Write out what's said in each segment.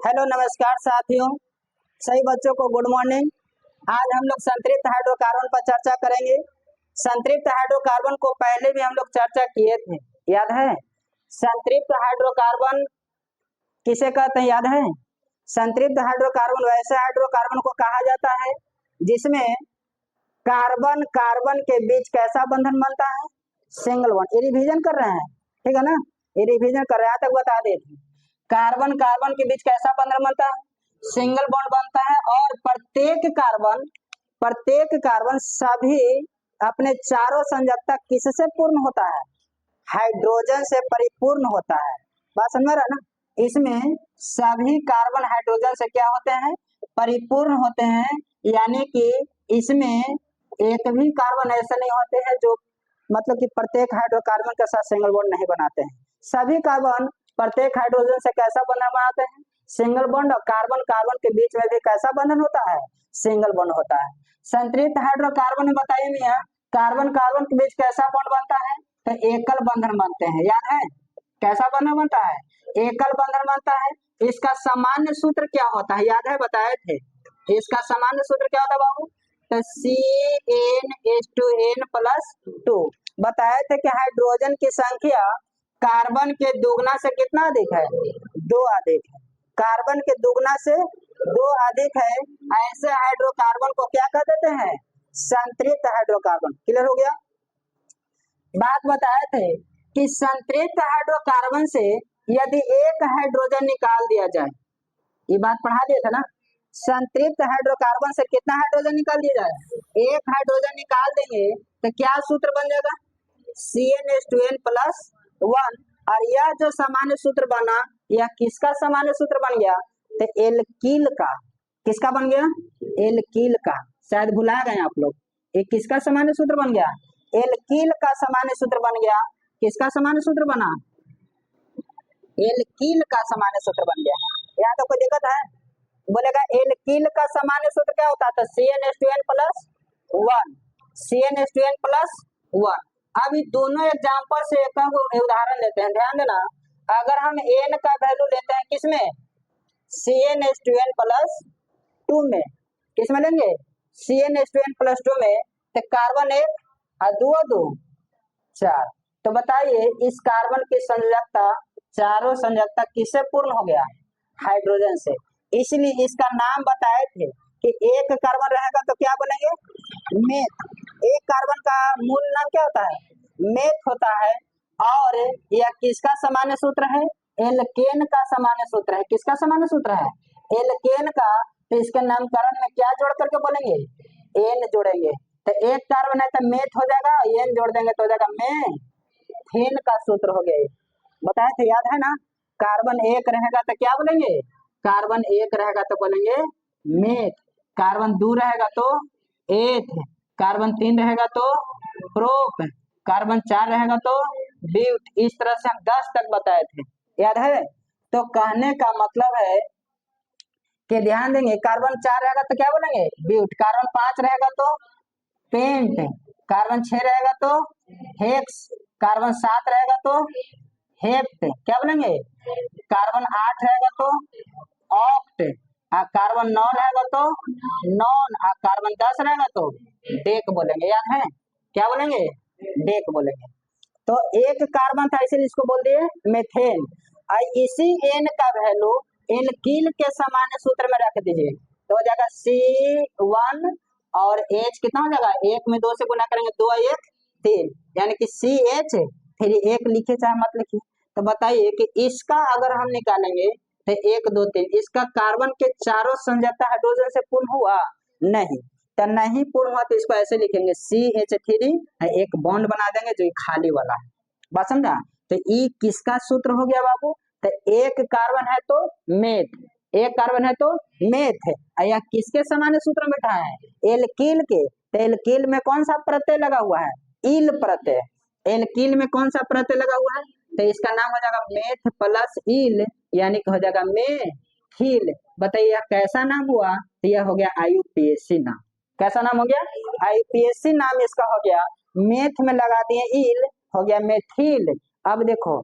Hello नमस्कार साथियों, सभी बच्चों को गुड मॉर्निंग। आज हम लोग संतृप्त हाइड्रोकार्बन पर चर्चा करेंगे। संतृप्त हाइड्रोकार्बन को पहले भी हम लोग चर्चा किए थे, याद है? संतृप्त हाइड्रोकार्बन किसे कहते हैं, याद है? संतृप्त हाइड्रोकार्बन वैसे हाइड्रोकार्बन को कहा जाता है जिसमें कार्बन कार्बन के बीच कैसा बंधन बनता है? Single bond. ये रिवीजन कर रहे हैं, ठीक है ना? ये रिवीजन कर रहे हैं, तक बता देते। कार्बन कार्बन के बीच कैसा बंधन बनता है? सिंगल बॉन्ड बनता है। और प्रत्येक कार्बन सभी अपने चारों संयोजकता किससे पूर्ण होता है? हाइड्रोजन से परिपूर्ण होता है। बात समझ रहा ना? इसमें सभी कार्बन हाइड्रोजन से क्या होते हैं? परिपूर्ण होते हैं। यानी कि इसमें एक भी कार्बन ऐसे नहीं होते हैं जो मतलब कि प्रत्येक हाइड्रोकार्बन के साथ सिंगल बॉन्ड नहीं बनाते हैं। सभी कार्बन प्रत्येक हाइड्रोजन से कैसा बंधन बनाते हैं? Single bond. और कार्बन कार्बन के बीच में भी कैसा बंधन होता है? सिंगल बॉन्ड होता है। संतृप्त हाइड्रोकार्बन में बताइए मियां, कार्बन कार्बन के बीच कैसा बॉन्ड बनता है? तो एकल बंधन बनते हैं, याद है? कैसा बंधन बनता है? एकल बंधन बनता है। इसका सामान्य सूत्र क्या होता है, याद है? बताए थे। इसका सामान्य सूत्र क्या होता है बाबू? तो CnH2n+2। बताए थे कि हाइड्रोजन की संख्या कार्बन के दोगुना से कितना अधिक है? 2 अधिक है। कार्बन के दोगुना से 2 अधिक है। ऐसे हाइड्रोकार्बन को क्या कह देते हैं? संतृप्त हाइड्रोकार्बन। क्लियर हो गया? बात बताए थे कि संतृप्त हाइड्रोकार्बन से यदि एक हाइड्रोजन निकाल दिया जाए, ये बात पढ़ा दिया था ना? संतृप्त हाइड्रोकार्बन से कितना हाइड्रोजन निकाल दिया जाए? एक हाइड्रोजन निकाल देंगे तो क्या सूत्र बन जाएगा? CnH2n+1। और यह जो सामान्य सूत्र बना, यह किसका सामान्य सूत्र बन गया? तो एल्कील का। किसका बन गया? एल्कील का। शायद भुला गए आप लोग। ये किसका सामान्य सूत्र बन गया? एल्कील का सामान्य सूत्र बन गया। किसका सामान्य सूत्र बना? एल्कील का सामान्य सूत्र बन गया। यहाँ तो कोई दिक्कत है? बोलेगा एल्कील का सामान्य सूत्र क्या होता है? तो CnH2n+1। CnH2n+1। अब दोनों एग्जांपल से एक उदाहरण लेते हैं, ध्यान देना। अगर हम n का वैल्यू लेते हैं किसमें? CnH2n+2 में। किसमें लेंगे? CnH2n+2 में। तो कार्बन 1 और 2 2 4। तो बताइए इस कार्बन की संयोजकता, चारों संयोजकता किससे पूर्ण हो गया? हाइड्रोजन से। इसलिए इसका नाम बताए थे कि एक कार्बन रहेगा तो क्या बनेंगे? मेथ। एक कार्बन का मूल नाम क्या होता है? मेथ होता है। और यह किसका सामान्य सूत्र है? एल्केन का सामान्य सूत्र है। किसका सामान्य सूत्र है? एल्केन का। तो इसके नामकरण में क्या जोड़ करके बोलेंगे? एन जोड़ेंगे। तो एक कार्बन है तो मेथ हो जाएगा, एन जोड़ देंगे तो हो जाएगा मेथेन का सूत्र हो गया। बताए थे, याद है ना? कार्बन एक रहेगा तो क्या बोलेंगे? कार्बन एक रहेगा तो बोलेंगे मेथ। कार्बन 2 रहेगा तो एथ। कार्बन 3 रहेगा तो प्रोप। कार्बन 4 रहेगा तो ब्यूट। इस तरह से हम 10 तक बताए थे, याद है? तो कहने का मतलब है कि ध्यान देंगे, कार्बन 4 रहेगा तो क्या बोलेंगे? ब्यूट। कार्बन 5 रहेगा तो पेंट। कार्बन 6 रहेगा तो हेक्स। कार्बन 7 रहेगा तो हेप्ट। क्या बोलेंगे? कार्बन 8 रहेगा तो ऑक्ट। कार्बन 9 रहेगा तो नॉन। कार्बन 10 रहेगा तो डेक बोलेंगे, याद है? क्या बोलेंगे? डेक बोलेंगे। तो एक कार्बन था इसलिए इसको बोल दिए मेथेन। इसी एन का वैल्यू एल्कील के सामान्य सूत्र में रख दीजिए तो हो जाएगा C1। और H कितना हो जाएगा? 1 में 2 से गुना करेंगे, 2 1 3, यानी कि CH। फिर 1 लिखे चाहे मत लिखिए। तो बताइए कि इसका अगर हम निकालेंगे तो 1 2 3, इसका कार्बन के चारों संयोजकता हाइड्रोजन से पूर्ण हुआ? नहीं। तो नहीं पूर्ण हुआ तो इसको ऐसे लिखेंगे CH3, एक बॉन्ड बना देंगे जो खाली वाला है। बात समझा? तो ई किसका सूत्र हो गया बाबू? तो एक कार्बन है तो मेथ, एक कार्बन है तो मेथ है। यह किसके सामान्य सूत्र में बैठा है? एल्कील के। तो एल्कील में कौन सा प्रत्यय लगा हुआ है? इल प्रत्यय। एल्कील में कौन सा प्रत्यय लगा हुआ है? तो इसका नाम हो जाएगा मेथ प्लस इल, यानी कि हो जाएगा मेथिल। बताइए यह कैसा नाम हुआ? तो यह हो गया IUPAC नाम। कैसा नाम हो गया? IUPAC नाम इसका हो गया। मेथ में लगा दिए इल, हो गया मेथिल। अब देखो,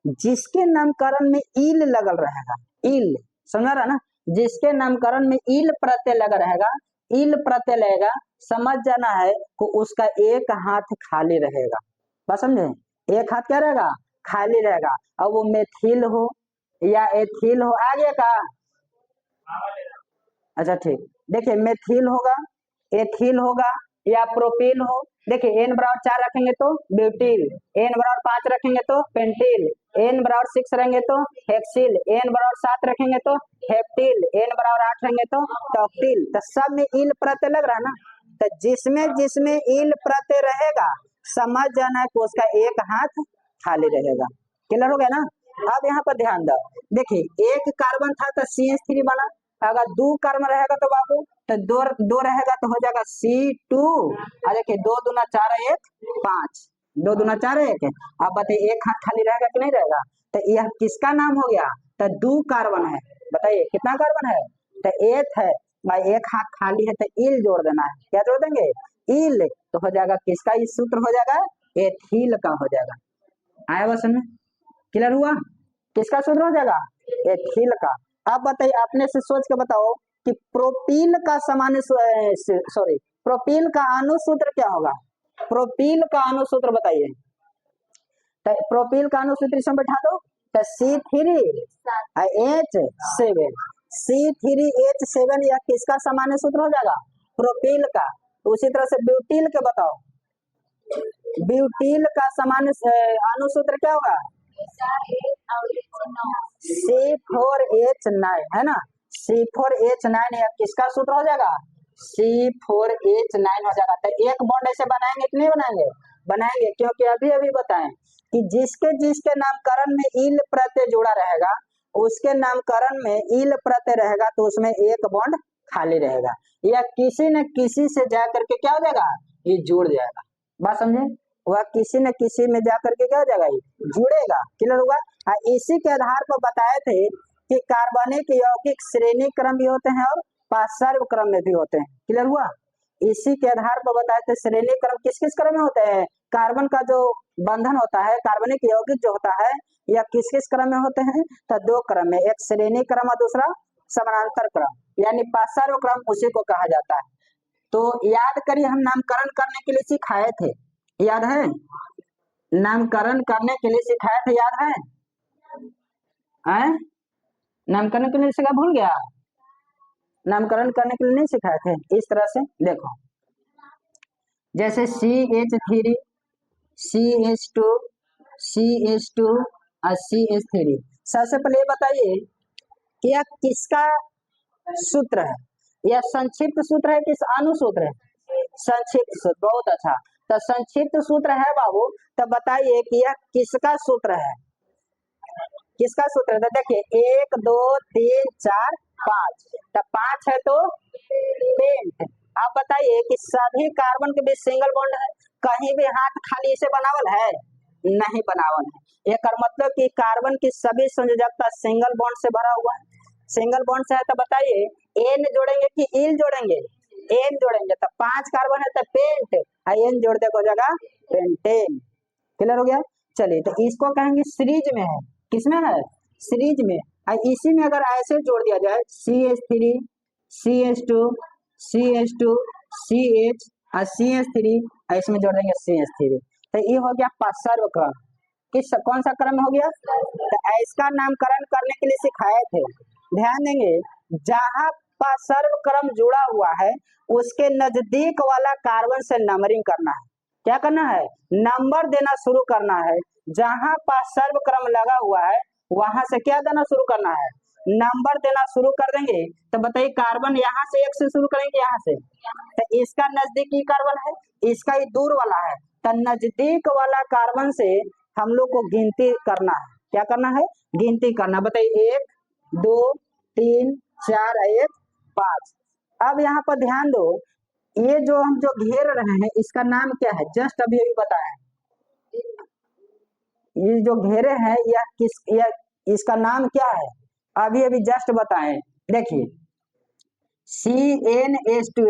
जिसके नामकरण में इल लगल रहेगा, इल समझ रहा ना, जिसके नामकरण में इल प्रत्यय लगा रहेगा, इल प्रत्यय लगेगा, समझ जाना है कि उसका एक हाथ खाली रहेगा। बस समझे, एक हाथ क्या रहेगा, खाली रहेगा। अब वो मेथिल हो या एथिल हो, आ गया का, अच्छा ठीक, देखिए मेथिल होगा, एथिल होगा या प्रोपिल हो। देखिए एन बराबर 4 रखेंगे तो ब्यूटिल, एन बराबर 5 रखेंगे तो पेंटिल, एन बराबर 6 रहेंगे तो हेक्सिल, एन बराबर 7 रखेंगे तो हेप्टिल, एन बराबर 8 रहेंगे तो टॉक्टिल। तो सब में इल प्रत्यय लग रहा है ना, तो जिसमें जिसमें इल प्रत्यय रहेगा समझ जाना है कि उसका एक हाथ खाली रहेगा। क्लियर हो गया ना। अब यहाँ पर ध्यान दो, देखिए एक कार्बन था तो CH3 बना, अगर 2 कार्बन रहेगा तो बाबू तो दो रहेगा तो हो जाएगा C2। और देखिए 2 दूना 4 1 5, 2 दूना 4 1। अब बताइए एक हाथ खाली रहेगा कि नहीं रहेगा, तो यह किसका नाम हो गया, तो 2 कार्बन है। बताइए कितना कार्बन है, तो 8 है भाई, एक हाथ खाली है तो इल जोड़ देना है। क्या जोड़ देंगे, इल, तो हो जाएगा किसका, इस सूत्र हो जाएगा एथिल का हो जाएगा। आया बस में, क्लियर हुआ, किसका सूत्र हो जाएगा, एथिल का। अब बताइए अपने से सोच के बताओ कि प्रोपील का सामान्य सॉरी प्रोपील का अनुसूत्र क्या होगा, प्रोपील का अनुसूत्र बताइए। तो प्रोपील का अनुसूत्र इसमें बैठा दो, तो C3H7, C3H7 यह किसका सामान्य सूत्र हो जाएगा, प्रोपील का। उसी तरह से ब्यूटील के बताओ, ब्यूटील का सामान्य अनुसूत्र क्या होगा, C4H9 है ना, C4H9 यह किसका सूत्र हो जाएगा, C4H9 हो जाएगा। तो एक बॉन्ड ऐसे बनाएंगे कि नहीं बनाएंगे, बनाएंगे, क्योंकि अभी अभी बताएं कि जिसके जिसके नामकरण में इल प्रत्यय जुड़ा रहेगा, उसके नामकरण में इल प्रत्यय रहेगा तो उसमें एक बॉन्ड खाली रहेगा, या किसी न किसी से जाकर के क्या हो जाएगा, ये जुड़ जाएगा। बात समझे, वह किसी न किसी में जाकर के क्या हो जाएगा, ये जुड़ेगा। क्लियर हुआ। इसी के आधार पर बताए थे कि कार्बनिक यौगिक श्रेणी क्रम भी होते हैं और पार्श्व क्रम में भी होते हैं। क्लियर हुआ। इसी के आधार पर बताए थे श्रेणी क्रम किस किस क्रम में होते हैं, कार्बन का जो बंधन होता है, कार्बनिक यौगिक जो होता है, यह किस किस क्रम में होते हैं, तो 2 क्रम में, एक श्रेणी क्रम और दूसरा समानांतर क्रम, यानी पार्श्व क्रम उसी को कहा जाता है। तो याद करिए, हम नामकरण करने के लिए सिखाए थे, याद है, नामकरण करने के लिए सिखाए थे, याद है, नामकरण के लिए सिखा, भूल गया, नामकरण करने के लिए नहीं सिखाए थे। इस तरह से देखो, जैसे CH3 CH2 CH2 और CH3। सबसे पहले बताइए कि यह किसका सूत्र है, यह संक्षिप्त सूत्र है किस अनुसूत्र है, संक्षिप्त सूत्र, बहुत अच्छा। तो संक्षिप्त सूत्र है बाबू, तो बताइए कि यह किसका सूत्र है, किसका सूत्र है। तो देखिए 1 2 3 4 5, तो 5 है तो पेंट। आप बताइए कि सभी कार्बन के बीच सिंगल बॉन्ड है, कहीं भी हाथ खाली से बनावल है, नहीं बनावल है। एक मतलब कि कार्बन की सभी संयोजकता सिंगल बॉन्ड से भरा हुआ है, सिंगल बॉन्ड से है। तो बताइए एन जोड़ेंगे कि इल जोड़ेंगे, एन जोड़ेंगे, तो 5 कार्बन है तो पेंट, एन जोड़ दे हो जाएगा पेंटेन। क्लियर हो गया। चलिए, तो इसको कहेंगे सीरीज में है, किसमें है, सीरीज में। इसी में अगर ऐसे जोड़ दिया जाए CH3 CH2 CH2 CH और CH3, इसमें जोड़ देंगे CH3, तो ये हो गया पार्श्व क्रम। किस कौन सा क्रम हो गया, तो इसका नामकरण करने के लिए सिखाए थे। ध्यान देंगे, जहां पार्श्व क्रम जुड़ा हुआ है उसके नजदीक वाला कार्बन से नंबरिंग करना है। क्या करना है, नंबर देना शुरू करना है। जहां पार्श्व क्रम लगा हुआ है वहां से क्या देना शुरू करना है, नंबर देना शुरू कर देंगे। तो बताइए कार्बन यहाँ से 1 से शुरू करेंगे, यहाँ से, तो इसका नजदीकी कार्बन है, इसका ही दूर वाला है, तो नजदीक वाला कार्बन से हम लोग को गिनती करना है। क्या करना है, गिनती करना। बताइए 1 2 3 4 1 5। अब यहाँ पर ध्यान दो, ये जो हम जो घेर रहे हैं इसका नाम क्या है, जस्ट अभी अभी बताएं, ये जो घेरे हैं यह इसका नाम क्या है, अभी अभी जस्ट बताएं। देखिए CnH2n+1,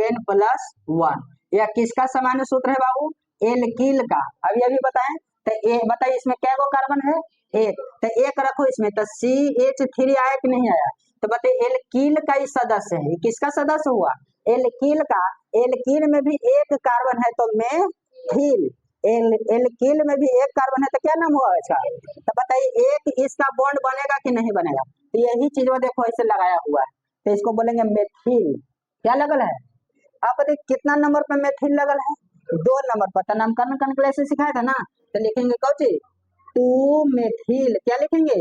यह किसका सामान्य सूत्र है बाबू, एल्किल का, अभी अभी बताएं। तो बताइए इसमें क्या गो कार्बन है, 1, तो 1 रखो इसमें, तो CH3 आया कि नहीं आया, तो बताइए एल्कील का ही सदस्य है, किसका सदस्य हुआ? एल्कील का। एल्कील में भी एक कार्बन है तो मेथिल। एल्कील में भी एक कार्बन है तो क्या नाम हुआ इसका? तो बताइए एक इसका बॉन्ड बनेगा कि नहीं बनेगा? तो यही चीज वो देखो ऐसे लगाया हुआ है, तो इसको बोलेंगे मेथिल। क्या लगल है? अब बताइए कितना नंबर पे मेथिल लगल है? 2 नंबर पर। तो नामकरण करने के लिए ऐसे सिखाया था ना, तो लिखेंगे कौची? 2 मेथिल। क्या लिखेंगे?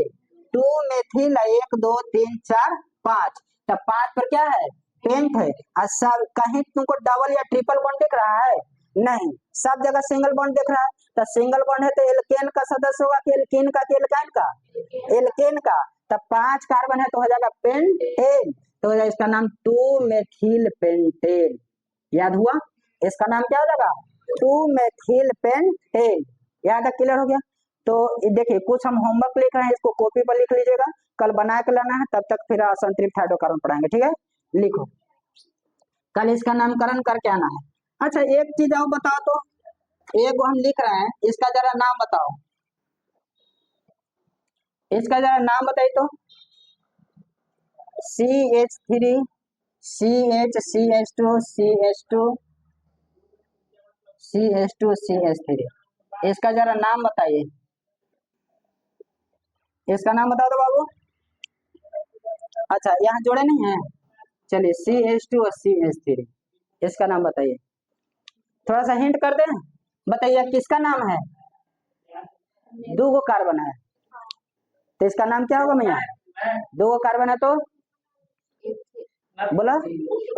2 मेथिल। 1 2 3 4 5। तो 5 पर क्या है? पेंट है। और सब कहीं तुमको डबल या ट्रिपल बॉन्ड दिख रहा है? नहीं, सब जगह सिंगल बॉन्ड दिख रहा है। तो सिंगल बॉन्ड है तो एल्केन का सदस्य होगा कि एल्कीन का कि एल्काइन का? एल्केन का। तो 5 कार्बन है तो हो जाएगा पेंटेन। तो हो जाएगा इसका नाम 2 मेथिल पेंटेन। याद हुआ? इसका नाम क्या हो जाएगा? 2 मेथिल पेंटेन। याद है? क्लियर हो गया? तो देखिए कुछ हम होमवर्क लिख रहे हैं, इसको कॉपी पर लिख लीजिएगा, कल बना के लाना है, तब तक फिर संतृप्त हाइड्रोकार्बन पढ़ाएंगे, ठीक है? लिखो, कल इसका नामकरण करके आना है। अच्छा एक चीज और बताओ तो, एक हम लिख रहे हैं, इसका जरा नाम बताओ, इसका जरा नाम बताइए तो। CH3 CH CH2 CH2 इसका जरा नाम बताइए, इसका नाम बताओ तो बाबू। अच्छा यहाँ जोड़े नहीं है, चलिए CH2 और CH3, इसका नाम बताइए। थोड़ा सा हिंट कर दें, बताइए किसका नाम है? 2 कार्बन है, तो इसका नाम क्या होगा भैया? 2 कार्बन है तो बोला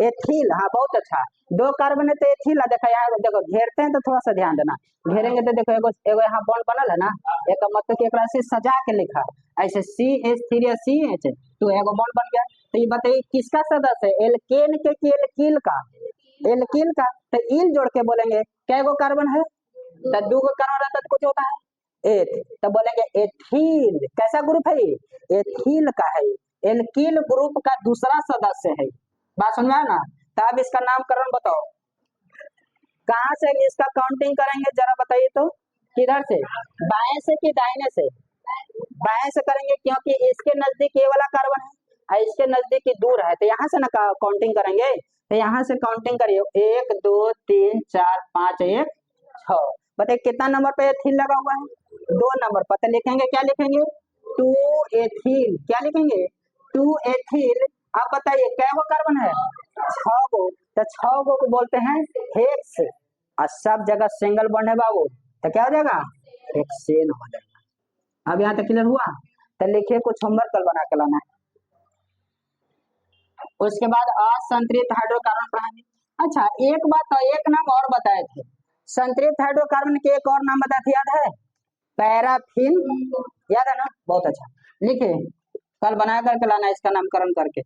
एथिल। हाँ बहुत अच्छा, 2 कार्बन है तो एथिल है। देखो यहाँ देखो घेरते हैं तो थोड़ा सा ध्यान देना, घेरेंगे तो देखो एगो एगो यहाँ बॉन्ड बनल है ना, एक मतलब कि एक से सजा के लिखा ऐसे CH3 या CH, तो एगो बॉन्ड बन गया। तो ये बताइए किसका सदस्य है, एल्केन के कि एल्कील का? एल्कील का। तो इल जोड़ के बोलेंगे क्या गो कार्बन है? तो 2 कार्बन रहता तो कुछ होता है एथ, तो बोलेंगे एथिल। कैसा ग्रुप है ये? एथिल का है। एल्कील ग्रुप का दूसरा सदस्य है। बात समझ में आया ना? तो अब इसका नामकरण बताओ, कहाँ से इसका काउंटिंग करेंगे जरा बताइए तो। किधर से? बाएं से कि दाहिने से? बाएं से करेंगे क्योंकि इसके नजदीक ये वाला कार्बन है और इसके नजदीक ये दूर है, तो यहाँ से ना काउंटिंग करेंगे। तो यहाँ से काउंटिंग करिए 1 2 3 4 5 1 6। बताइए कितना नंबर पे एथिल लगा हुआ है? 2 नंबर पर। तो लिखेंगे क्या लिखेंगे? 2 एथिल। क्या लिखेंगे? 2 एथिल। अब बताइए कै गो कार्बन है? 6 गो। तो 6 गो को बोलते हैं हेक्स, और सब जगह सिंगल बॉन्ड है बाबू, तो क्या हो जाएगा? हेक्सेन हो जाएगा। अब यहाँ तक क्लियर हुआ? तो लिखिए कुछ होमवर्क कल बना के लाना है। उसके बाद असंतृप्त हाइड्रोकार्बन पढ़ाएंगे। अच्छा एक बात तो, एक नाम और बताए थे, संतृप्त हाइड्रोकार्बन के एक और नाम बताए थे, याद है? पैराफिन। याद है ना? बहुत अच्छा, लिखिए कल बना करके लाना इसका नामकरण करके।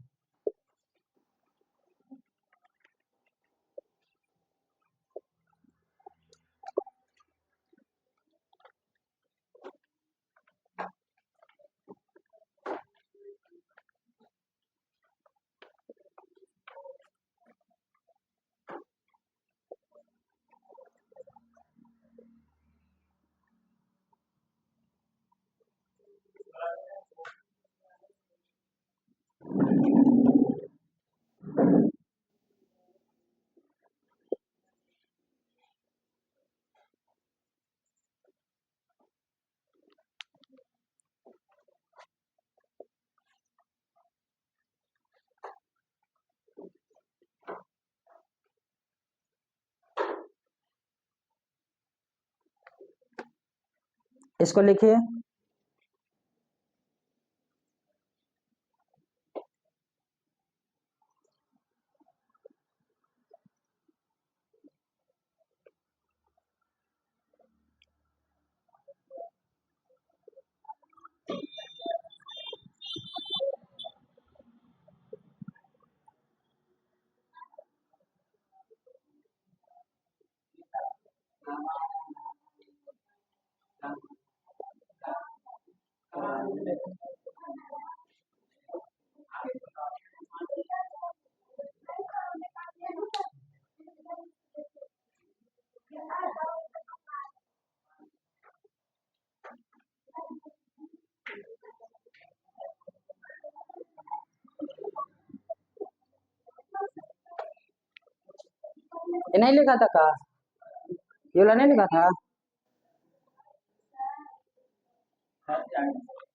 इसको लिखिए ये नहीं लिखा था का, ये वाला नहीं लिखा था,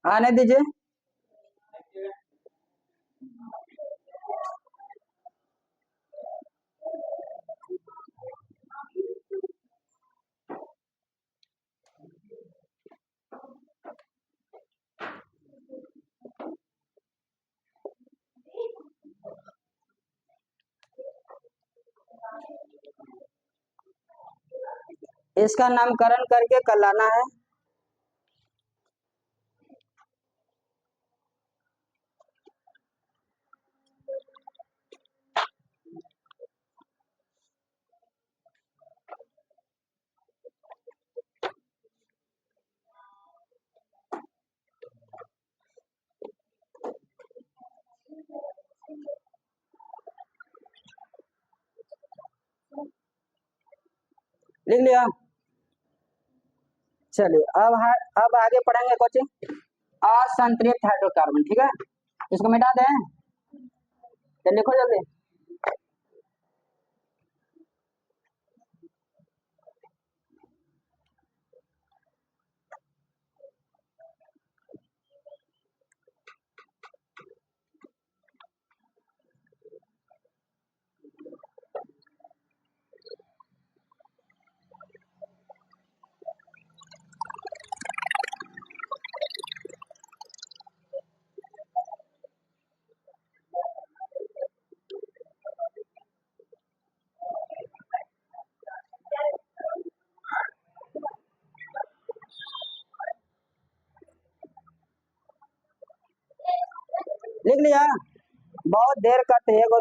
आने दीजिए। इसका नामकरण करके कल लाना है। लिख लिया। चलिए अब आगे पढ़ेंगे कोचिंग असंतृप्त हाइड्रोकार्बन। ठीक है, इसको मिटा दें, तो लिखो जल्दी। लिख लिया। बहुत देर करते हैं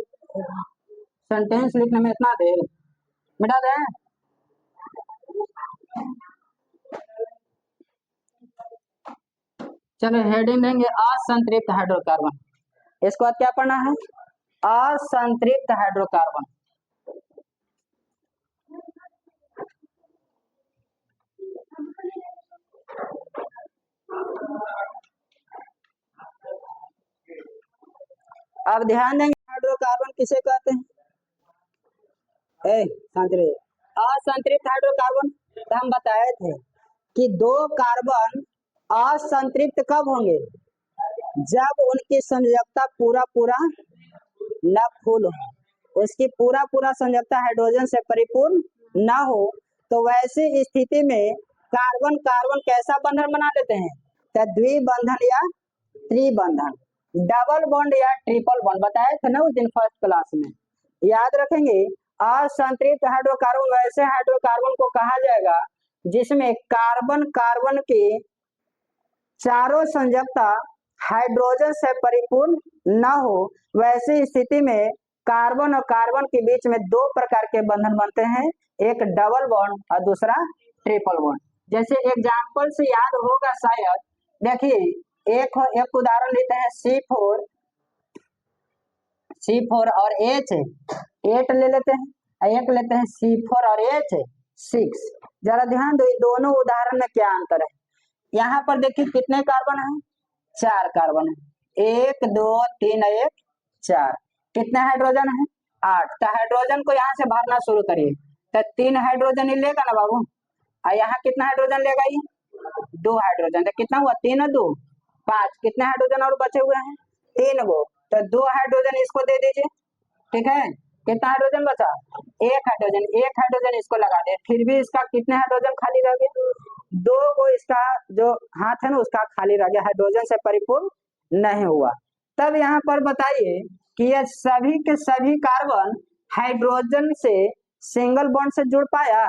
सेंटेंस लिखने में, इतना देर। मिटा दें। चलो हेडिंग देंगे असंतृप्त हाइड्रोकार्बन। इसके बाद क्या पढ़ना है, असंतृप्त हाइड्रोकार्बन। अब ध्यान देंगे हाइड्रोकार्बन किसे कहते हैं। असंतृप्त हाइड्रोकार्बन तो हम बताए थे कि दो कार्बन असंतृप्त कब होंगे, जब उनकी संयोजकता पूरा पूरा न फुल हो, उसकी पूरा पूरा संयोजकता हाइड्रोजन से परिपूर्ण न हो। तो वैसी स्थिति में कार्बन कार्बन कैसा बंधन बना लेते हैं, तो द्विबंधन या त्रिबंधन, डबल बॉन्ड या ट्रिपल बॉन्ड बताए थे ना उस दिन फर्स्ट क्लास में, याद रखेंगे। असंतृप्त हाइड्रोकार्बन वैसे हाइड्रोकार्बन को कहा जाएगा जिसमें कार्बन कार्बन की चारों संयोजकता हाइड्रोजन से परिपूर्ण न हो। वैसी स्थिति में कार्बन और कार्बन के बीच में दो प्रकार के बंधन बनते हैं, एक डबल बॉन्ड और दूसरा ट्रिपल बॉन्ड। जैसे एग्जाम्पल से याद होगा शायद, देखिए एक उदाहरण लेते हैं C4 और H8 ले लेते हैं, एक लेते हैं C4 और H6। जरा ध्यान दो, दोनों उदाहरण में क्या अंतर है। यहाँ पर देखिए कितने कार्बन है, 4 कार्बन है, 1 2 3 1 4। कितने हाइड्रोजन है, 8। तो हाइड्रोजन को यहाँ से भरना शुरू करिए, तो 3 हाइड्रोजन ही लेगा ना बाबू, और यहाँ कितना हाइड्रोजन लेगा, ये 2 हाइड्रोजन। तो कितना हुआ, 3 और 2 5। कितने हाइड्रोजन और बचे हुए हैं, 3 गो, तो 2 हाइड्रोजन इसको दे दीजिए। ठीक है, कितना हाइड्रोजन बचा, 1 हाइड्रोजन इसको लगा दे, फिर भी इसका कितने हाइड्रोजन खाली रह गया, 2 को इसका जो हाथ है ना उसका खाली रह गया, हाइड्रोजन से परिपूर्ण नहीं हुआ। तब यहाँ पर बताइए कि ये सभी के सभी कार्बन हाइड्रोजन से सिंगल बॉन्ड से जुड़ पाया,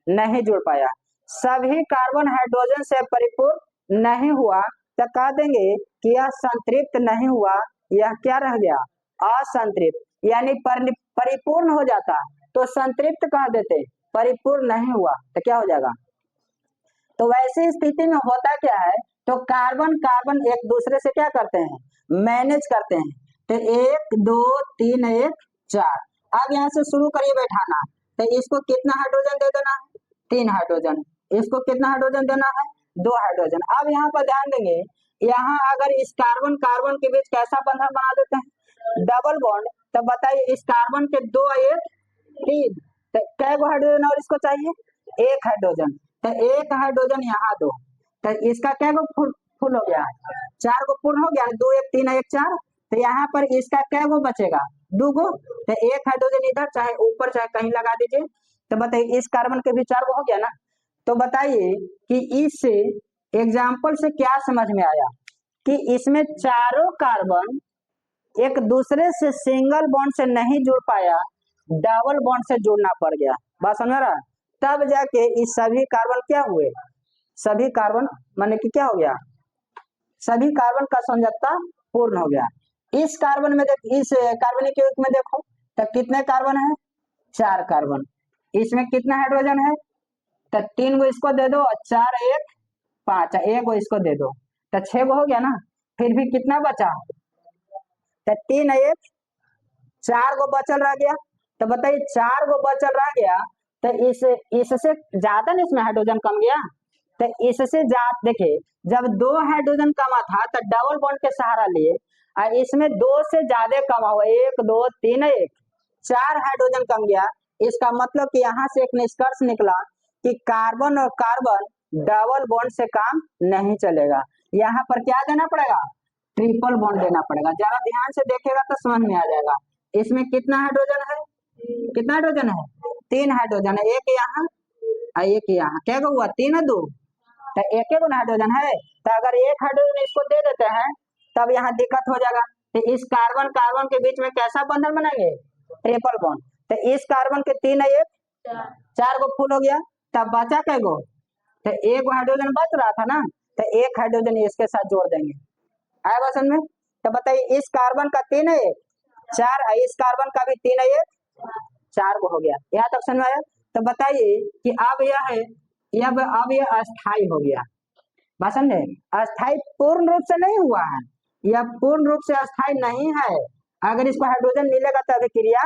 नहीं जुड़ पाया। सभी कार्बन हाइड्रोजन से परिपूर्ण नहीं हुआ, तो कह देंगे कि यह संतृप्त नहीं हुआ, यह क्या रह गया, असंतृप्त। यानी परिपूर्ण हो जाता तो संतृप्त कह देते, परिपूर्ण नहीं हुआ तो क्या हो जाएगा। तो वैसी स्थिति में होता क्या है, तो कार्बन कार्बन एक दूसरे से क्या करते हैं, मैनेज करते हैं। तो 1 2 3 1 4। अब यहाँ से शुरू करिए बैठाना, तो इसको कितना हाइड्रोजन दे देना है, 3 हाइड्रोजन। इसको कितना हाइड्रोजन देना है, 2 हाइड्रोजन। अब यहाँ पर ध्यान देंगे, यहाँ अगर इस कार्बन कार्बन के बीच कैसा बंधन बना देते हैं, डबल बॉन्ड। तो बताइए इस कार्बन के 2 1 3, तो कै गो हाइड्रोजन और इसको चाहिए? एक हाइड्रोजन। तो एक हाइड्रोजन यहाँ दो, तो इसका कै गो फुल हो गया? 4 गो पूर्ण हो गया। 2 1 3 1 4। तो यहाँ पर इसका कै गो बचेगा? 2 गो। तो एक हाइड्रोजन इधर चाहे ऊपर चाहे कहीं लगा दीजिए। तो बताइए इस कार्बन के भी 4 गो हो गया ना। तो बताइए कि इस एग्जाम्पल से क्या समझ में आया कि इसमें चारों कार्बन एक दूसरे से सिंगल बॉन्ड से नहीं जुड़ पाया, डबल बॉन्ड से जुड़ना पड़ गया। बात समझ रहा? तब जाके इस सभी कार्बन क्या हुए? सभी कार्बन माने कि क्या हो गया? सभी कार्बन का संयोजकता पूर्ण हो गया। इस कार्बन में इस कार्बनिक यौगिक में देखो तो कितने कार्बन है? 4 कार्बन। इसमें कितना हाइड्रोजन है? तो 3 गो इसको दे दो और 4 1 5, 1 गो इसको दे दो, तो 6 गो हो गया ना। फिर भी कितना बचा? तो 3 1 4 गो बचल रह गया। तो बताइए 4 गो बचल रह गया, तो इससे ज्यादा ना इसमें हाइड्रोजन कम गया। तो इससे ज्यादा देखिए, जब 2 हाइड्रोजन कमा था तो डबल बॉन्ड के सहारा लिए, और इसमें 2 से ज्यादा कमा हुआ, 1 2 3 1 4 हाइड्रोजन कम गया। इसका मतलब कि यहाँ से एक निष्कर्ष निकला कि कार्बन और कार्बन डबल बॉन्ड से काम नहीं चलेगा। यहाँ पर क्या देना पड़ेगा? ट्रिपल बॉन्ड देना पड़ेगा। जरा ध्यान से देखेगा तो समझ में आ जाएगा। इसमें कितना हाइड्रोजन है? कितना हाइड्रोजन है? 3 हाइड्रोजन है। एक यहाँ और एक यहाँ, क्या हुआ? 3 2, तो एक एक हाइड्रोजन है। तो अगर एक हाइड्रोजन इसको दे देते हैं तब यहाँ दिक्कत हो जाएगा। तो इस कार्बन कार्बन के बीच में कैसा बंधन बनाएंगे? Triple bond. तो इस कार्बन के 3 1 4 गो फुल हो गया। तब बचा कै गो? तो एक हाइड्रोजन बच रहा था ना, तो एक हाइड्रोजन इसके साथ जोड़ देंगे। आया बात समझ में? तो बताइए इस कार्बन का 3 1 4, इस कार्बन का भी 3 1 4 गो हो गया। यहाँ तक समझ में आया? तो बताइए कि अब यह है, अब यह अस्थाई हो गया। बात समझे? अस्थाई पूर्ण रूप से नहीं हुआ है, यह पूर्ण रूप से अस्थाई नहीं है। अगर इसको हाइड्रोजन मिलेगा तो अभिक्रिया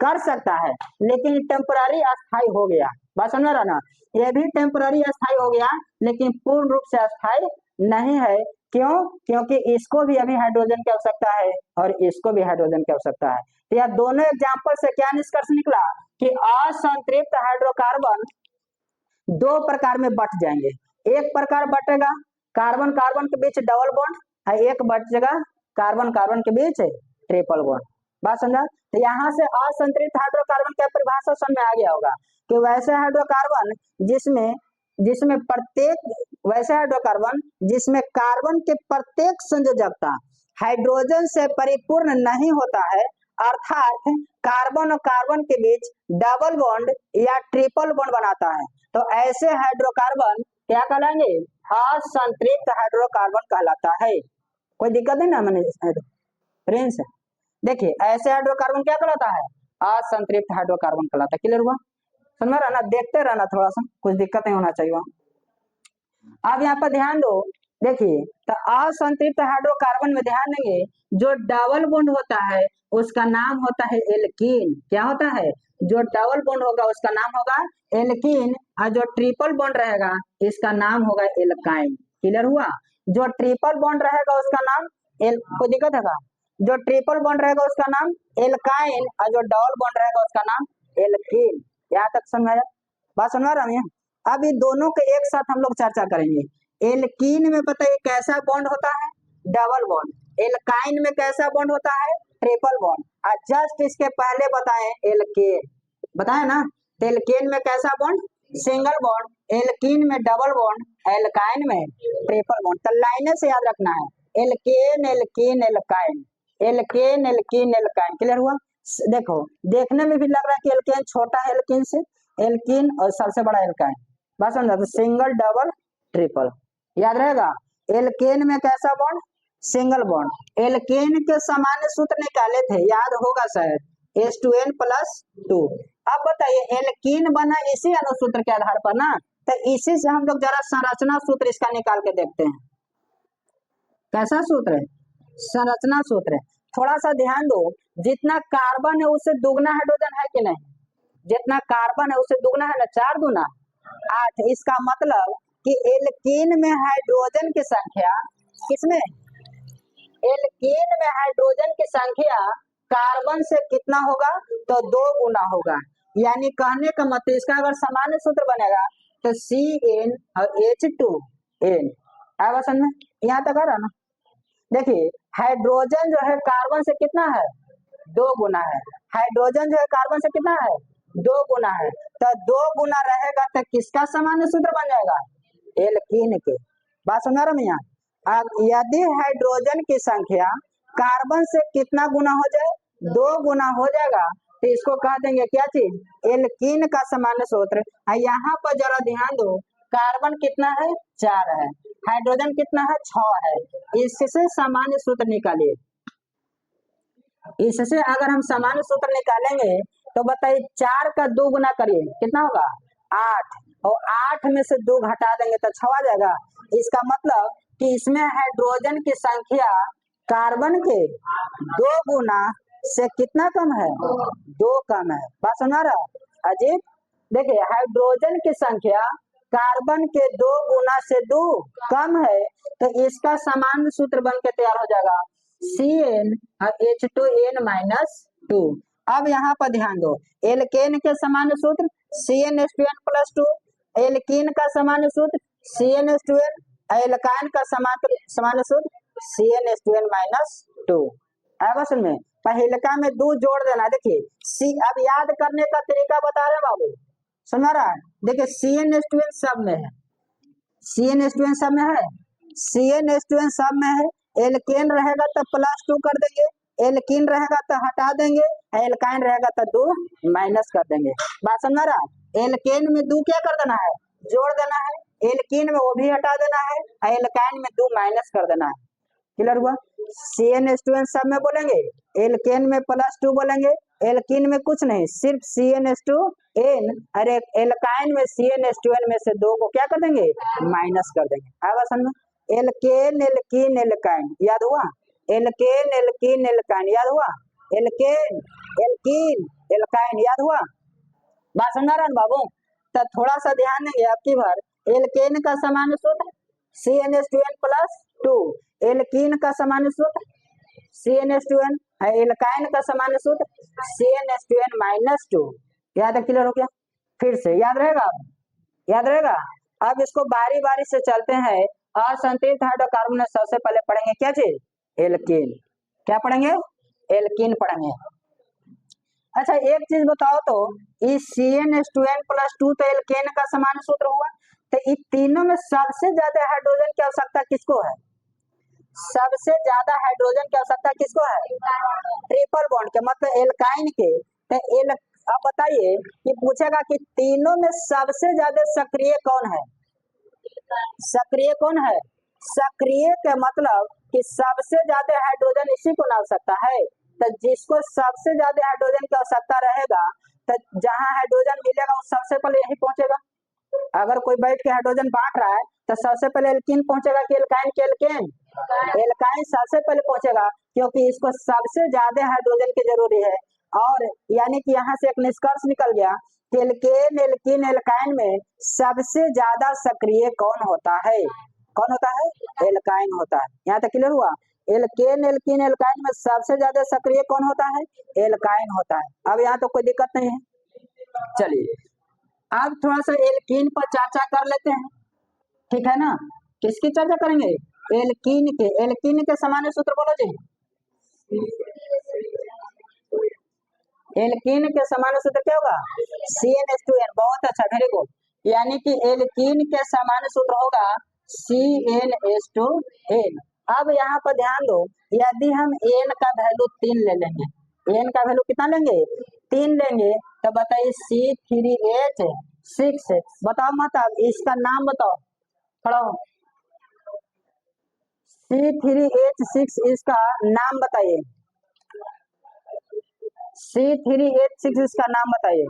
कर सकता है, लेकिन टेम्पररी अस्थाई हो गया। बात समझ रहा ना? यह भी टेम्पररी अस्थाई हो गया, लेकिन पूर्ण रूप से अस्थाई नहीं है। क्यों? क्योंकि इसको भी अभी हाइड्रोजन की आवश्यकता है और इसको भी हाइड्रोजन की आवश्यकता है। तो यह दोनों एग्जाम्पल से क्या निष्कर्ष निकला कि असंतृप्त हाइड्रोकार्बन 2 प्रकार में बट जाएंगे। एक प्रकार बटेगा कार्बन कार्बन के बीच डबल बॉन्ड, और एक बचेगा कार्बन कार्बन के बीच ट्रिपल बॉन्ड। बात समझा? तो यहाँ से असंतृप्त हाइड्रोकार्बन की परिभाषा समझ में आ गया होगा कि वैसे हाइड्रोकार्बन जिसमें कार्बन के प्रत्येक संयोजकता हाइड्रोजन से परिपूर्ण नहीं होता है, अर्थात कार्बन और कार्बन के बीच डबल बॉन्ड या ट्रिपल बॉन्ड बनाता है, तो ऐसे हाइड्रोकार्बन क्या कहलाएंगे? असंतृप्त हाइड्रोकार्बन कहलाता है। कोई दिक्कत नहीं ना? मैंने प्रिंस देखिए, ऐसे हाइड्रोकार्बन क्या कहलाता है? असंतृप्त हाइड्रोकार्बन कहलाता है। क्लियर हुआ? समझ रहा ना? देखते रहना, थोड़ा सा कुछ दिक्कत नहीं होना चाहिए। अब यहाँ पर ध्यान दो, देखिए, तो असंतृप्त हाइड्रोकार्बन में ध्यान देंगे, जो डबल बॉन्ड होता है उसका नाम होता है एल्कीन। क्या होता है? जो डबल बॉन्ड होगा उसका नाम होगा एल्कीन, और जो ट्रिपल बॉन्ड रहेगा इसका नाम होगा एल्काइन। क्लियर हुआ? जो ट्रिपल बॉन्ड रहेगा उसका नाम कोई दिक्कत है? जो ट्रिपल बॉन्ड रहेगा उसका नाम एल्काइन, और जो डबल बॉन्ड रहेगा उसका नाम एल्कीन। यहाँ तक समझ बात समझ रहा हूँ? अब इन दोनों के एक साथ हम लोग चर्चा करेंगे। एल्कीन में बताइए कैसा बॉन्ड होता है? Double bond. एल्काइन में कैसा बॉन्ड होता है? Triple bond. और जस्ट इसके पहले बताएं एल्केन, बताए ना? तो एल्केन में कैसा बॉन्ड? Single bond. एल्कीन में डबल बॉन्ड, एल्काइन में ट्रिपल बॉन्ड। तो लाइने से याद रखना है, alkane alkene alkyne, alkane alkene alkyne. Clear हुआ? देखो, देखने में भी लग रहा है कि एल्केन छोटा है एल्कीन से, एल्कीन और सबसे बड़ा एल्काइन। बस समझा? तो सिंगल डबल ट्रिपल याद रहेगा। एल्केन में कैसा बॉन्ड? Single bond. एल्केन के सामान्य सूत्र निकाले थे, याद होगा शायद, H2N+2। अब बताइए एल्कीन बना इसी अनुसूत्र के आधार पर ना, तो इसी से हम लोग जरा संरचना सूत्र इसका निकाल के देखते हैं। कैसा सूत्र है? संरचना सूत्र है। थोड़ा सा ध्यान दो, जितना कार्बन है उससे दुगना हाइड्रोजन है कि नहीं? जितना कार्बन है उससे दुगना है ना, 4 दूना 8। इसका मतलब कि एल्कीन में हाइड्रोजन की संख्या, किसमें? एल्कीन में हाइड्रोजन की संख्या कार्बन से कितना होगा? तो 2 गुना होगा। यानी कहने का मतलब इसका अगर सामान्य सूत्र बनेगा तो CN और H2N आएगा समझ में? यहाँ तक आ रहा ना? देखिए हाइड्रोजन जो है कार्बन से कितना है, 2 गुना है। हाइड्रोजन जो है कार्बन से कितना है, 2 गुना है। तो 2 गुना रहेगा तो किसका सामान्य सूत्र बन जाएगा, एल्कीन के। बात समझ रहा मैं? अब यदि हाइड्रोजन की संख्या कार्बन से कितना गुना हो जाए, 2 गुना हो जाएगा, तो इसको कह देंगे क्या चीज, एल्कीन का सामान्य सूत्र। यहाँ पर जरा ध्यान दो, कार्बन कितना है, 4 है, हाइड्रोजन कितना है, 6 है। इससे सामान्य सूत्र निकालिए। इससे अगर हम सामान्य सूत्र निकालेंगे तो बताइए 4 का 2 गुना करिए कितना होगा, 8, और 8 में से 2 घटा देंगे तो 6 आ जाएगा। इसका मतलब कि इसमें हाइड्रोजन की संख्या कार्बन के 2 गुना से कितना कम है, 2 कम है। बात सुना रहा अजीत? देखिए हाइड्रोजन की संख्या कार्बन के 2 गुना से 2 कम है, तो इसका सामान्य सूत्र बन के तैयार हो जाएगा CN और H2N-2। अब यहाँ पर ध्यान दो, एल्केन के सामान्य सूत्र CnH2n+2, एल्कीन का सामान्य सूत्र CnH2n, एल्काइन का सामान्य सूत्र CnH2n-2। आएगा समझ में? पहिलका में 2 जोड़ देना। देखिए अब याद करने का तरीका बता रहे बाबू, समझ रहा है? देखिए CnH2n सब में है, CnH2n सब में है, CnH2n सब में है। एल्केन रहेगा तो +2 कर देंगे, एल्कीन रहेगा तो हटा देंगे, एल्काइन रहेगा तो 2 माइनस कर देंगे। बात समझ रहा? एल्केन में 2 क्या कर देना है, जोड़ देना है, एल्कीन में वो भी हटा देना है, एल्काइन में 2 माइनस कर देना है। क्लियर हुआ? CnH2n सब में बोलेंगे, एल्केन में +2 बोलेंगे, एल्कीन में कुछ नहीं, सिर्फ CnH2n, अरे एल्काइन में CnH2n में से 2 को क्या कर देंगे, माइनस कर देंगे। आएगा समझ? एल्केन एल्कीन एल्काइन याद हुआ, एल्केन एल्कीन एल्काइन याद हुआ, एल्केन एल्कीन एल्काइन याद हुआ। बात समझा रहा बाबू? तो थोड़ा सा ध्यान देंगे अब की बार। एल्केन का सामान्य सूत्र CnH2n+2, एल्कीन का सामान्य सूत्र CnH2n, एल्काइन का सामान्य सूत्र CnH2n-2। याद है? क्लियर हो गया? फिर से याद रहेगा, याद रहेगा। अब इसको बारी बारी से चलते हैं। असंतुलित हाइड्रोकार्बन में सबसे पहले पढ़ेंगे क्या चीज, एल्कीन। क्या पढ़ेंगे, एल्कीन पढ़ेंगे। अच्छा एक चीज बताओ तो, इस CnH2n+2 तो एल्केन का सामान्य सूत्र हुआ, तो इन तीनों में सबसे ज्यादा हाइड्रोजन की आवश्यकता किसको है, सबसे ज्यादा हाइड्रोजन की आवश्यकता किसको है, ट्रिपल बॉन्ड के, मतलब एल्काइन के। तो अब बताइए कि पूछेगा कि तीनों में सबसे ज्यादा सक्रिय कौन है, सक्रिय कौन है, सक्रिय का मतलब कि सबसे ज्यादा हाइड्रोजन इसी को आवश्यकता है। तो जिसको सबसे ज्यादा हाइड्रोजन की आवश्यकता रहेगा, तो जहां हाइड्रोजन मिलेगा वो सबसे पहले यही पहुंचेगा। अगर कोई बैठ के हाइड्रोजन बांट रहा है तो सबसे पहले एल्कीन पहुंचेगा कि एल्काइन के एल्केन, एल्काइन सबसे पहले पहुंचेगा, क्योंकि इसको सबसे ज्यादा हाइड्रोजन की जरूरी है। और यानी कि यहाँ से एक निष्कर्ष निकल गया कि एल्केन एल्कीन एल्काइन में सबसे ज्यादा सक्रिय कौन होता है, कौन होता है, एल्काइन होता है। यहाँ तक क्लियर हुआ? एल्केन एल्कीन एल्काइन में सबसे ज्यादा सक्रिय कौन होता है, एल्काइन होता है। अब यहाँ तो कोई दिक्कत नहीं है। चलिए अब थोड़ा सा एल्कीन पर चर्चा कर लेते हैं, ठीक है ना? किसकी चर्चा करेंगे, एल्कीन के। एल्कीन के सामान्य सूत्र बोलो जी, एल्कीन के सामान्य सूत्र क्या होगा, CnH2n। बहुत अच्छा, वेरी गुड। यानी कि एल्कीन के सामान्य सूत्र होगा CnH2n। अब यहाँ पर ध्यान दो, यदि हम n का वैल्यू 3 ले लेंगे, n का वैल्यू कितना लेंगे, 3 लेंगे, तो बताइए C3H6, बताओ मतलब इसका नाम बताओ, खड़ा हो। C3H6 इसका नाम बताइए, C3H6 इसका नाम बताइए।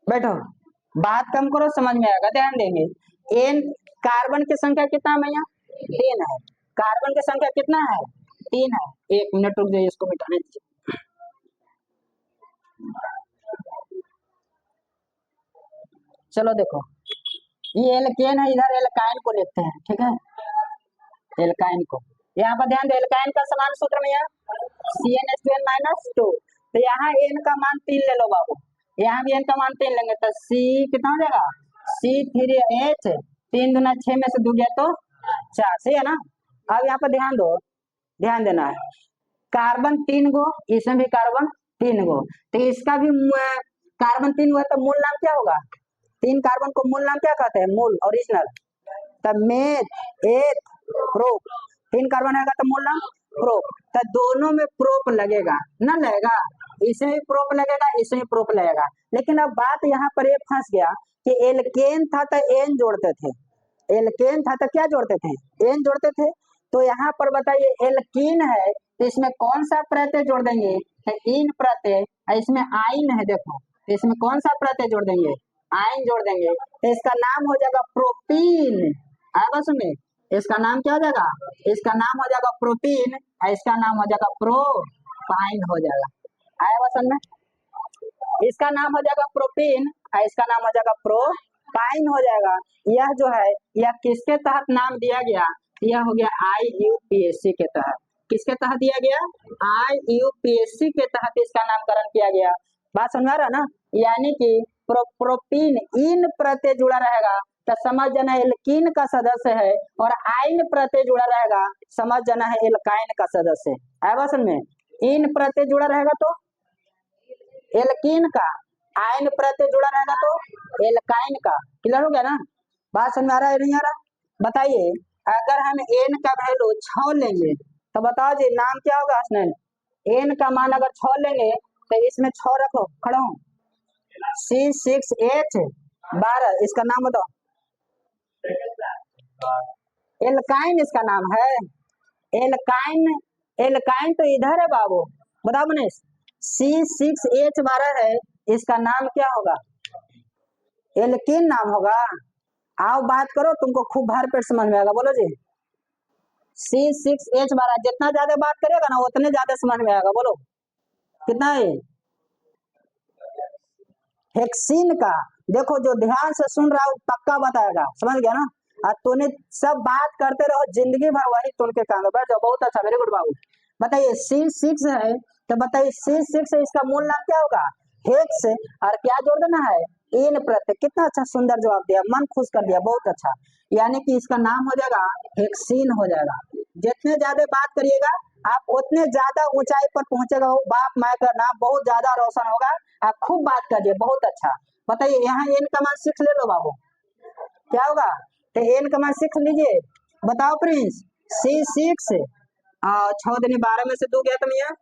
बैठो, बात कम करो, समझ में आएगा, ध्यान देंगे। एन कार्बन की संख्या कितना है यहाँ, 3 है, कार्बन की संख्या कितना है, 3 है। 1 मिनट रुक जाइए, इसको मिटाने दीजिए। चलो देखो, ये एल्केन है, इधर एल्काइन को लिखते हैं, ठीक है, एल्काइन को। यहाँ पर ध्यान दे, एल्काइन का समान सूत्र में है CnH2n -2। तो यहाँ n का मान 3 ले लो बाबू, यहाँ भी n का मान 3 लेंगे तो C कितना हो जाएगा, C3H, 3 दूना 6 में से 2 गया तो 4, सही है ना। अब यहाँ पर ध्यान दो, ध्यान देना है, कार्बन 3 गो, इसमें भी कार्बन 3 गो, तो इसका भी कार्बन 3 गो है तो मूल नाम क्या होगा, 3 कार्बन को मूल नाम क्या कहते हैं, मूल ओरिजिनल, तब मेथ एथ प्रोप, 3 कार्बन आएगा तो मूल नाम प्रोप, तो दोनों में प्रोप लगेगा ना, लगेगा, इसमें भी प्रोप लगेगा, इसमें भी प्रोप लगेगा। लेकिन अब बात यहाँ पर ये फंस गया कि एल्केन था तो एन जोड़ते थे, एल्केन था तो क्या जोड़ते थे, एन जोड़ते थे। तो यहाँ पर बताइए एल्कीन है तो इसमें कौन सा प्रत्यय जोड़ देंगे, तो इन प्रत्यय, इसमें आइन है, देखो तो इसमें कौन सा प्रत्यय जोड़ देंगे, आइन जोड़ देंगे, तो इसका नाम हो जाएगा प्रोपीन। आएगा सुनिए, इसका नाम क्या हो जाएगा, इसका नाम हो जाएगा प्रोटीन, इसका नाम हो जाएगा प्रोपाइन हो जाएगा। आएगा समझ में, इसका नाम हो जाएगा प्रोटीन, इसका नाम हो जाएगा प्रोपाइन हो जाएगा। यह जो है यह किसके तहत नाम दिया गया, यह हो गया IUPAC के तहत, किसके तहत दिया गया, IUPAC के तहत इसका नामकरण किया गया। बात समझ आ रहा ना, यानी कि प्रोटीन इन प्रत्यय जुड़ा रहेगा तो समझ जाना एल्कीन का सदस्य है, और आइन प्रत्यय जुड़ा रहेगा समझ जाना है एल्काइन का सदस्य है। आएगा समझ में, इन प्रत्यय जुड़ा रहेगा तो एल्कीन का, आयन प्रत्यय जुड़ा रहेगा तो एल्काइन का। क्लियर हो गया ना, बात समझ में आ रहा है नहीं आ रहा, बताइए अगर हम n का वैल्यू 6 लेंगे तो बताओ जी नाम क्या होगा हसनैन, n का मान अगर 6 लेंगे तो इसमें 6 रखो, खड़ा हूं, C6H12, इसका नाम बताओ, एल्काइन इसका नाम है, एल्काइन, एल्काइन तो इधर है बाबू, बताओ मनीष, C6H12 है, इसका नाम क्या होगा, एल्कीन नाम होगा। आओ बात करो, तुमको खूब भर पेट समझ में आएगा, बोलो जी। C6H12 जितना ज्यादा बात करेगा ना उतने ज्यादा समझ में आएगा, बोलो कितना है, हेक्सीन का, देखो जो ध्यान से सुन रहा है पक्का बताएगा, समझ गया ना। और तूने सब बात करते रहो जिंदगी भर वही तुल के काम, बैठ जाओ, बहुत अच्छा, वेरी गुड बाबू। बताइए C6 है तो बताइए C6 इसका मूल नाम क्या होगा, हेक्स, और क्या जोड़ देना है, इन प्रत्यय। कितना अच्छा सुंदर जवाब दिया, मन खुश कर दिया, बहुत अच्छा। यानी कि इसका नाम हो जाएगा हेक्सीन हो जाएगा। जितने ज्यादा बात करिएगा आप उतने ज्यादा ऊंचाई पर पहुंचेगा, वो बाप माँ का नाम बहुत ज्यादा रोशन होगा। आप खूब बात करिए, बहुत अच्छा। बताइए यहाँ एन का मान 6 ले लो बाबू, क्या होगा, तो एन का मान 6 लीजिए, बताओ प्रिंस, C6 6 दिन 12 में से 2 गया तुम, यहाँ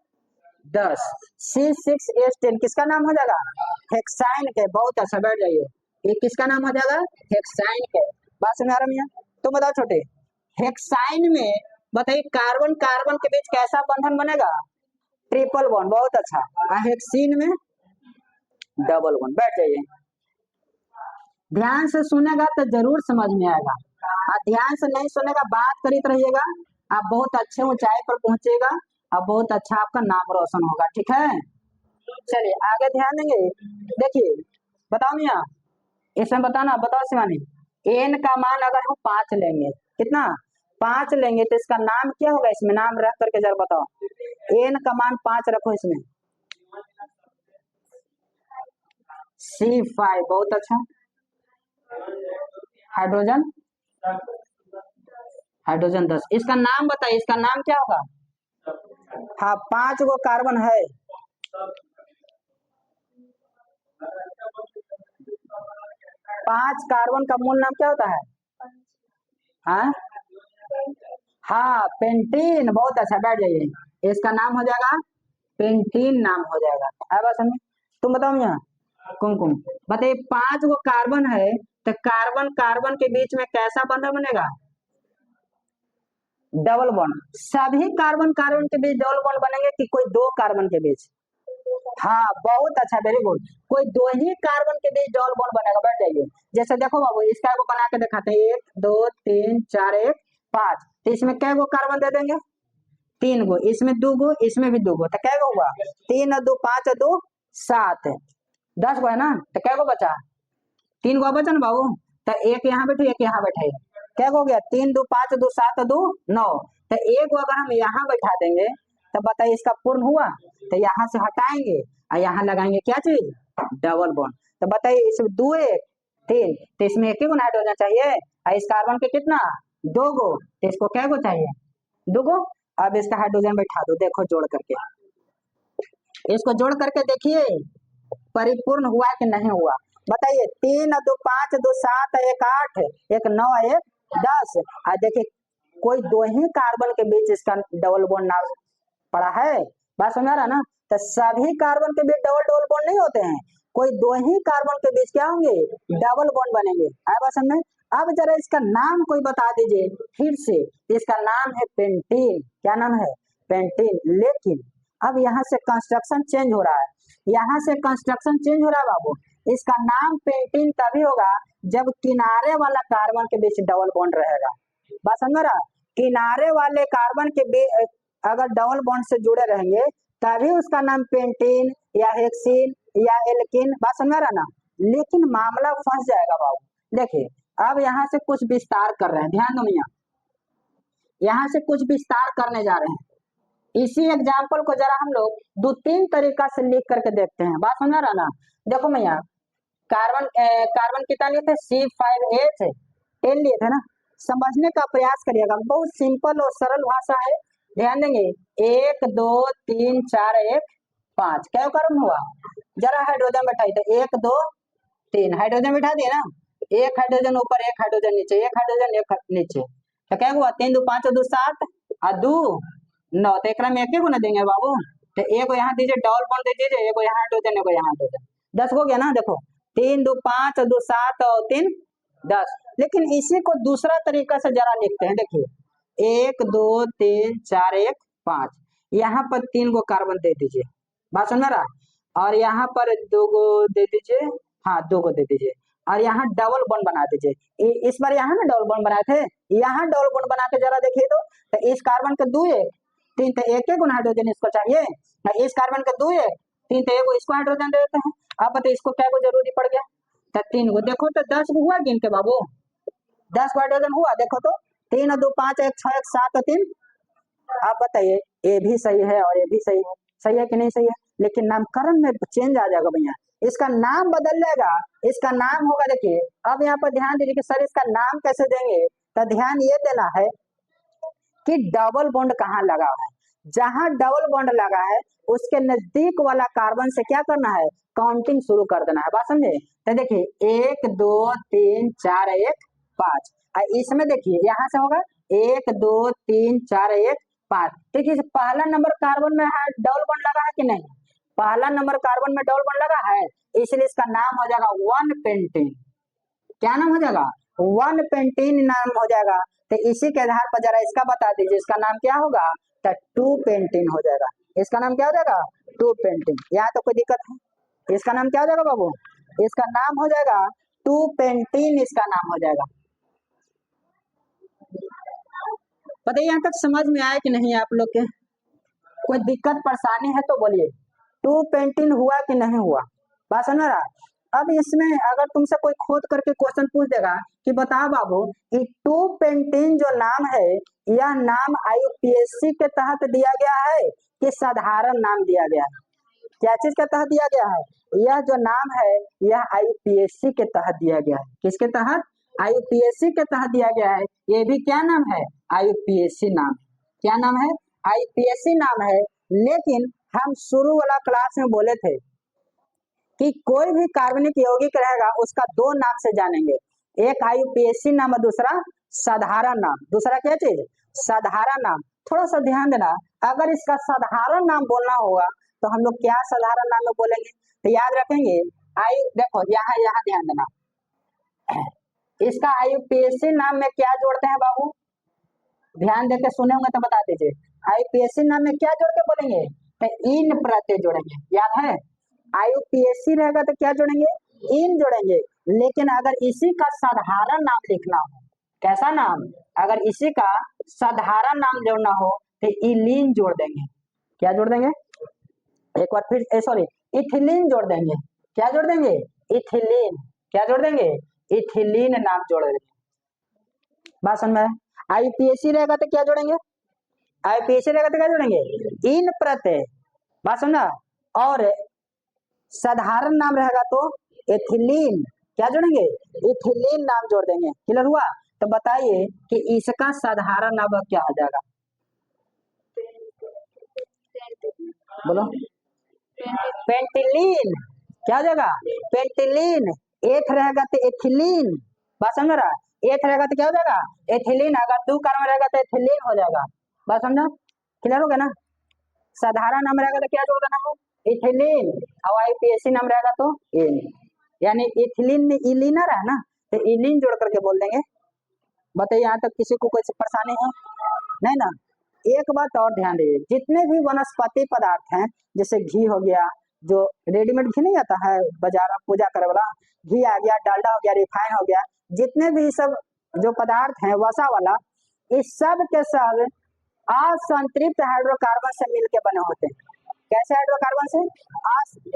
10, C6H10 किसका नाम हो जाएगा, हेक्साइन के। बहुत अच्छा, बैठ जाइए, ये किसका नाम हो जाएगा, हेक्साइन के। बात समझ आ रहा है, तो बताओ छोटे, हेक्साइन में बताइए कार्बन कार्बन के बीच कैसा बंधन बनेगा, ट्रिपल बॉन्ड, बहुत अच्छा। हेक्सीन में डबल बॉन्ड, बैठ जाइए। ध्यान से सुनेगा तो जरूर समझ में आएगा, और ध्यान से नहीं सुनेगा बात करते रहिएगा, आप बहुत अच्छे ऊंचाई पर पहुंचेगा और बहुत अच्छा आपका नाम रोशन होगा, ठीक है। चलिए आगे ध्यान देंगे, देखिए बताओ मियाँ, इसमें बताना, बताओ शिवानी, एन का मान अगर हम 5 लेंगे, कितना 5 लेंगे तो इसका नाम क्या होगा, इसमें नाम रख करके जरा बताओ, एन का मान 5 रखो इसमें, C5, बहुत अच्छा। हाइड्रोजन, हाइड्रोजन 10, इसका नाम बताइए, इसका नाम क्या होगा, हाँ 5 गो कार्बन है, 5 कार्बन का मूल नाम क्या होता है, हाँ हाँ पेंटीन, बहुत अच्छा, बैठ जाइए, इसका नाम हो जाएगा पेंटीन, नाम हो जाएगा। है बस हमें, तुम बताओ यहाँ कुमकुम, बताइए 5 गो कार्बन है तो कार्बन कार्बन के बीच में कैसा बंधन बनेगा, डबल बॉन्ड। सभी कार्बन कार्बन के बीच डबल बॉन्ड बनेंगे कि कोई 2 कार्बन के बीच, हाँ बहुत अच्छा, वेरी गुड, कोई 2 ही कार्बन के बीच डबल बॉन्ड बनेगा, बैठ जाइए। जैसे देखो बाबू इसका को बना के दिखाते हैं, 1 2 3 4 1 5, तो इसमें कै गो कार्बन दे देंगे, 3 गो, इसमें 2 गो, इसमें भी 2 गो, तो कै गो हुआ, 3 और 2 5 और 2 7, 10 गो है ना, तो कै गो बचा, 3 गो बचा ना बाबू, तो एक यहाँ बैठे एक यहाँ बैठे, क्या हो गया, 3 2 5 2 7 2 9, तो एक गो अगर हम यहाँ बैठा देंगे तब बताइए इसका पूर्ण हुआ, तो यहाँ से हटाएंगे और यहाँ लगाएंगे क्या चीज, डबल बॉन्ड। तो बताइए इसमें 2 1 3, तो इसमें एक ही गो हाइड्रोजन चाहिए, और इस कार्बन के कितना 2 गो, तो इसको क्या गो चाहिए 2 गो। अब इसका हाइड्रोजन बैठा दो, देखो जोड़ करके, इसको जोड़ करके देखिए परिपूर्ण हुआ कि नहीं हुआ। बताइए 3 2 5 2 7 1 8 1 9 1 10, और देखिए कोई 2 ही कार्बन के बीच इसका डबल बॉन्ड ना पड़ा है, बात समझ रहा ना। तो सभी कार्बन के बीच डबल डबल बॉन्ड नहीं होते हैं, कोई 2 ही कार्बन के बीच क्या होंगे डबल बॉन्ड बनेंगे, आया बात समझ में। अब जरा इसका नाम कोई बता दीजिए फिर से, इसका नाम है पेंटीन, क्या नाम है पेंटीन। लेकिन अब यहाँ से कंस्ट्रक्शन चेंज हो रहा है, यहाँ से कंस्ट्रक्शन चेंज हो रहा है बाबू। इसका नाम पेंटीन तभी होगा जब किनारे वाला कार्बन के बीच डबल बॉन्ड रहेगा, बात समझ रहा। किनारे वाले कार्बन के बीच अगर डबल बॉन्ड से जुड़े रहेंगे तभी उसका नाम पेंटीन या हेक्सीन या एल्कीन, बात समझ रहा ना। लेकिन मामला फंस जाएगा बाबू। देखिए अब यहाँ से कुछ विस्तार कर रहे हैं, ध्यान दो मियाँ, यहाँ से कुछ विस्तार करने जा रहे हैं। इसी एग्जाम्पल को जरा हम लोग 2-3 तरीका से लिख करके देखते हैं, बात समझ रहा ना। देखो मियाँ कार्बन कितना लिए थे C5H10 लिए थे ना। समझने का प्रयास करिएगा, बहुत सिंपल और सरल भाषा है, ध्यान देंगे। 1 2 3 4 1 5 क्या कार्बन हुआ, जरा हाइड्रोजन बैठाई, तो 1 2 3 हाइड्रोजन बैठा दिए ना, एक हाइड्रोजन ऊपर एक हाइड्रोजन नीचे, एक हाइड्रोजन एक नीचे, तो क्या हुआ 3 2 5 2 7 और 2 9, तो एक में एक ही गुना देंगे बाबू। तो एक यहाँ दीजिए डबल बॉन्ड दे दीजिए, एक यहाँ हाइड्रोजन एक यहाँ हाइड्रोजन, 10 हो गया ना। देखो 3 2 5 2 7 और 3 10। लेकिन इसी को दूसरा तरीका से जरा लिखते हैं, देखिए 1 2 3 4 1 5, यहाँ पर 3 गो कार्बन दे दीजिए, बात समझ रहा। और यहाँ पर 2 गो दे दीजिए, हाँ 2 गो दे दीजिए, और यहाँ डबल बॉन्ड बना दीजिए। इस बार यहाँ ना डबल बॉन्ड बनाए थे, यहाँ डबल बॉन्ड बना के जरा देखिए तो इस कार्बन के 2 1 3, तो एक गुना हाइड्रोजन इसको चाहिए, इस कार्बन के 2 1 3, तो एक इसको हाइड्रोजन दे देते हैं। अब बताइए इसको क्या को जरूरी पड़ गया, तो 3 गो। देखो तो 10 गो हुआ गिन के बाबू, 10 हाइड्रोजन हुआ, देखो तो 3 2 5 1 6 1 7 3। आप बताइए ये भी सही है और ये भी सही है कि नहीं सही है, लेकिन नामकरण में चेंज आ जाएगा भैया, इसका नाम बदल जाएगा, इसका नाम होगा, देखिए अब यहाँ पर ध्यान दीजिए कि सर इसका नाम कैसे देंगे, तो ध्यान ये देना है कि डबल बॉन्ड कहाँ लगा है, जहां डबल बॉन्ड लगा है उसके नजदीक वाला कार्बन से क्या करना है काउंटिंग शुरू कर देना है, बात समझे। तो देखिए 1 2 3 4 1 5, इसमें देखिए यहाँ से होगा 1 2 3 4 1 5। देखिए पहला नंबर कार्बन में है डबल बॉन्ड लगा है कि नहीं, पहला नंबर कार्बन में डबल बॉन्ड लगा है, इसलिए इसका नाम हो जाएगा 1 पेंटीन। क्या नाम हो जाएगा 1 पेंटीन नाम हो जाएगा। तो इसी के आधार पर जरा इसका बता दीजिए, इसका नाम क्या होगा, तो 2 पेंटीन हो जाएगा। इसका नाम क्या हो जाएगा 2 पेंटीन। यहाँ तो कोई दिक्कत है, इसका नाम क्या हो जाएगा बाबू, इसका नाम हो जाएगा 2 पेंटीन, इसका नाम हो जाएगा। पता यहाँ तक समझ में आया कि नहीं आप लोग के, कोई दिक्कत परेशानी है तो बोलिए। 2 पेंटीन हुआ कि नहीं हुआ, बात समझ रहा। अब इसमें अगर तुमसे कोई खोद करके क्वेश्चन पूछ देगा कि बताओ बाबू ये 2 पेंटीन जो नाम है, यह नाम IUPAC के तहत दिया गया है कि साधारण नाम दिया गया है, क्या चीज के तहत दिया गया है, यह जो नाम है यह IUPAC के तहत दिया गया है। किसके तहत, IUPAC के तहत दिया गया है। ये भी क्या नाम है IUPAC नाम, क्या नाम है IUPAC नाम है। लेकिन हम शुरू वाला क्लास में बोले थे कि कोई भी कार्बनिक यौगिक रहेगा उसका 2 नाम से जानेंगे, एक IUPAC नाम और दूसरा साधारण नाम। दूसरा क्या चीज, साधारण नाम। थोड़ा सा ध्यान देना, अगर इसका साधारण नाम बोलना होगा तो हम लोग क्या साधारण नाम में बोलेंगे, तो याद रखेंगे देखो यहाँ यहाँ ध्यान देना, इसका IUPAC नाम में क्या जोड़ते हैं बाबू, ध्यान देके सुने होंगे तो बता दीजिए। IUPAC नाम में क्या जोड़ के बोलेंगे, तो इन प्रत्यय जोड़ेंगे, याद है। IUPAC रहेगा तो क्या जोड़ेंगे, इन जोड़ेंगे। लेकिन अगर इसी का साधारण नाम लिखना हो, कैसा नाम, अगर इसी का साधारण नाम जोड़ना हो तो इलीन जोड़ देंगे। क्या जोड़ देंगे, एक बार फिर सॉरी इथिलीन जोड़ देंगे। क्या जोड़ देंगे, इथिलीन। क्या जोड़ देंगे, इथिलीन नाम जोड़ देंगे, बात समझ में। IUPAC रहेगा तो क्या जोड़ेंगे, आईपीएसी रहेगा तो क्या जोड़ेंगे, इन प्रत्यय, बात समझा। और साधारण नाम रहेगा तो एथिलीन, क्या जोड़ेंगे, इथिलीन नाम जोड़ देंगे। क्लियर हुआ। तो बताइए कि इसका साधारण नाम क्या हो जाएगा, बोलो। पेंटिलीन, क्या हो जाएगा, पेंटिलीन। एथ रहेगा तो एथिलीन, बात समझ रहा, एथ रहेगा तो क्या हो जाएगा, एथिलीन। अगर 2 कार्बन रहेगा तो एथिलीन हो जाएगा, बात समझा। क्लियर हो गया ना। साधारण नाम रहेगा तो क्या जोड़ देना है, इथिलीन। और आईपीएसी नाम रहेगा तो इन, यानी इथिलीन में इलिनर है ना, तो इलिन जोड़ करके बोल देंगे। बताइए यहाँ तक किसी को कोई परेशानी है, नहीं ना। एक बात और ध्यान दीजिए, जितने भी वनस्पति पदार्थ हैं, जैसे घी हो गया, जो रेडीमेड घी नहीं आता है बाजार में पूजा करे वाला, घी आ गया, डालडा हो गया, रिफाइन हो गया, जितने भी सब जो पदार्थ हैं वसा वाला, इस सब के सब असंतृप्त हाइड्रोकार्बन से मिलकर बने होते हैं। कैसे हाइड्रोकार्बन से,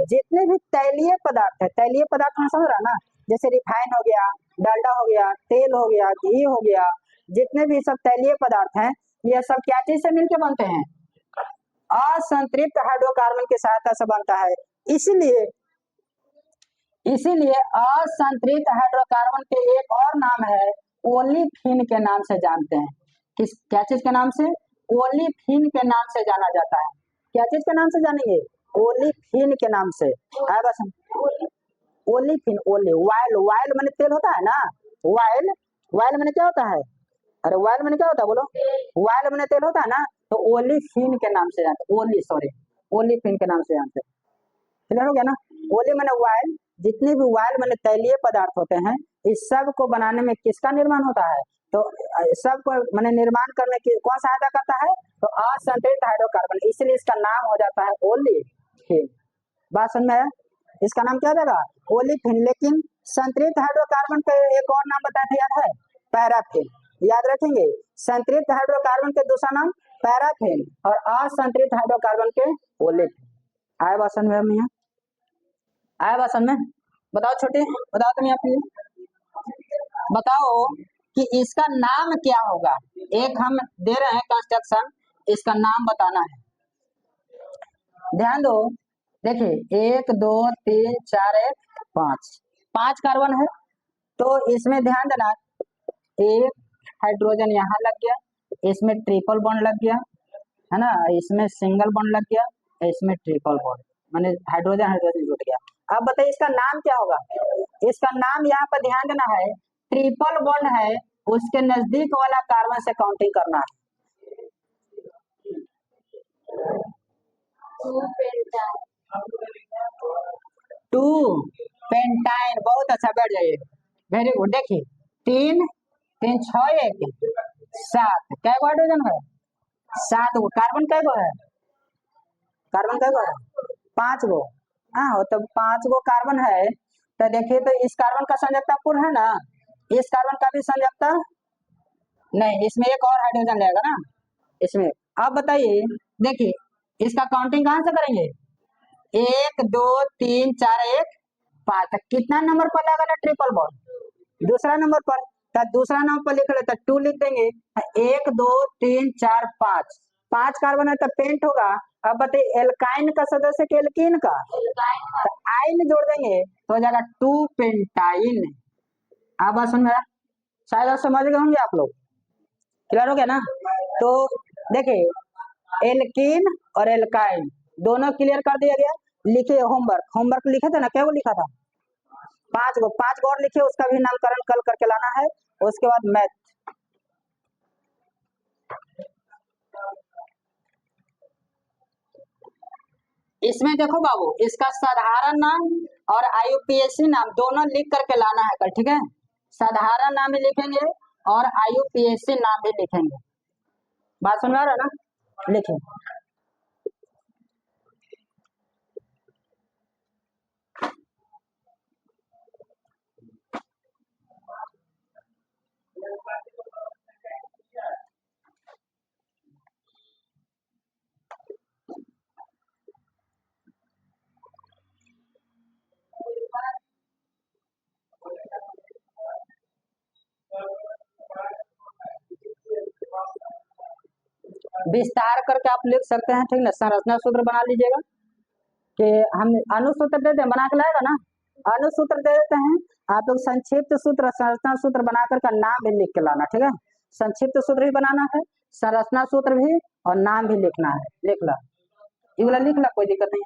जितने भी तैलीय पदार्थ है, तैलीय पदार्थ में समझ रहा ना, जैसे रिफाइन हो गया, डालडा हो गया, तेल हो गया, घी हो गया, जितने भी सब तैलीय पदार्थ हैं, ये सब क्या चीज से मिलकर बनते हैं, असंतृप्त हाइड्रोकार्बन की सहायता से बनता है। इसीलिए इसीलिए असंतृप्त हाइड्रोकार्बन के एक और नाम है ओलिफिन के नाम से जानते हैं। किस, क्या चीज के नाम से, ओलिफिन के नाम से जाना जाता है। क्या चीज के नाम से जानेंगे, ओलिफिन के नाम से। है बस, ओलिफिन, ओली, वाइल, वाइल माने तेल होता है ना, वाइल, वाइल माने क्या होता है, अरे वाइल माने क्या होता है बोलो, वाइल माने तेल होता है ना, तो ओलिफिन के नाम से जानते, ओली सॉरी, ओलिफिन के नाम से जानते। क्लियर हो गया ना। ओली माने वाइल, जितने भी वाइल माने तैलीय पदार्थ होते हैं, इस सब को बनाने में किसका निर्माण होता है, तो सब को माने निर्माण करने की कौन सहायता करता है, तो असंतृप्त हाइड्रोकार्बन, इसलिए इसका नाम हो जाता है ओलिफिन। बात समझ में आया। इसका नाम क्या हो जाएगा, ओलिफिन। लेकिन संतृप्त हाइड्रोकार्बन का एक और नाम बताया था, याद है, पैराफिन। याद रखेंगे, संतृप्त हाइड्रोकार्बन के दूसरा नाम पैराफिन और असंतृप्त हाइड्रोकार्बन के ओलिफिन। आए बात समझ में यहाँ, आया बात समझ में। बताओ छोटे, बताओ तुम यहाँ पे, बताओ कि इसका नाम क्या होगा। एक हम दे रहे हैं कंस्ट्रक्शन, इसका नाम बताना है। ध्यान दो, देखिए 1 2 3 4 1 5, 5 कार्बन है, तो इसमें ध्यान देना, एक हाइड्रोजन यहाँ लग गया, इसमें ट्रिपल बॉन्ड लग गया, है ना, इसमें सिंगल बॉन्ड लग गया, इसमें ट्रिपल बॉन्ड, माने हाइड्रोजन हाइड्रोजन जुट गया। अब बताइए इसका नाम क्या होगा। इसका नाम यहाँ पर ध्यान देना है, ट्रिपल बॉन्ड है, उसके नजदीक वाला कार्बन से काउंटिंग करना है। 2 पेंटाइन, बहुत अच्छा, बैठ जाइए, वेरी गुड। देखिए 3 3 6 1 7, कै गो हाइड्रोजन है, 7 गो। कार्बन कै गो है, कार्बन कै गो है, 5 गो। हाँ, तो 5 गो कार्बन है, तो देखिए तो इस कार्बन का संयोजकता पूर्ण है ना, इस कार्बन का भी संयोजकता नहीं, इसमें एक और हाइड्रोजन रहेगा ना इसमें। अब बताइए, देखिए इसका काउंटिंग कहां से करेंगे, 1 2 3 4 1 5, कितना नंबर पर लगा ट्रिपल बॉन्ड, दूसरा नंबर पर, तो दूसरा नंबर पर लिख लेते 2 लिख देंगे, 1 2 3 4 5, 5 कार्बन है तो पेंट होगा। अब बताइए एल्काइन का सदस्य के एल्कीन का, तो आइन जोड़ देंगे तो हो जाएगा 2 पेंटाइन। अब बात समझ में, शायद आप समझ गए होंगे आप लोग। क्लियर हो गया ना। तो देखिए एल्कीन और एल्काइन दोनों क्लियर कर दिया गया। लिखिए होमवर्क, होमवर्क लिखे थे ना, क्या वो लिखा था, 5 गो, 5 गो और लिखिए, उसका भी नामकरण कल करके लाना है। उसके बाद मैथ, इसमें देखो बाबू, इसका साधारण नाम और आईयूपीएसी नाम दोनों लिख करके लाना है कल, ठीक है। साधारण नाम भी लिखेंगे और आईयूपीएसी नाम भी लिखेंगे। बात समझ आ रहा है ना, लिखें। विस्तार करके आप लिख सकते हैं, ठीक ना। संरचना सूत्र बना लीजिएगा कि हम अनुसूत्र दे दें, बना के लाएगा ना, अनुसूत्र दे देते हैं, आप लोग संक्षिप्त सूत्र संरचना सूत्र बना करके नाम भी लिख के लाना, ठीक है। संक्षिप्त सूत्र भी बनाना है, संरचना सूत्र भी, और नाम भी लिखना है। लिख ला, ये वाला लिख ला, कोई दिक्कत नहीं।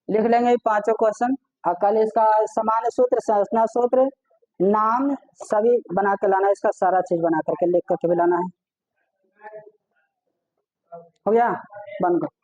लिख लेंगे पांचों क्वेश्चन, और कल इसका सामान्य सूत्र संरचना सूत्र नाम सभी बना के लाना, इसका सारा चीज बना करके लिख करके भी लाना है। हो गया, बंद कर।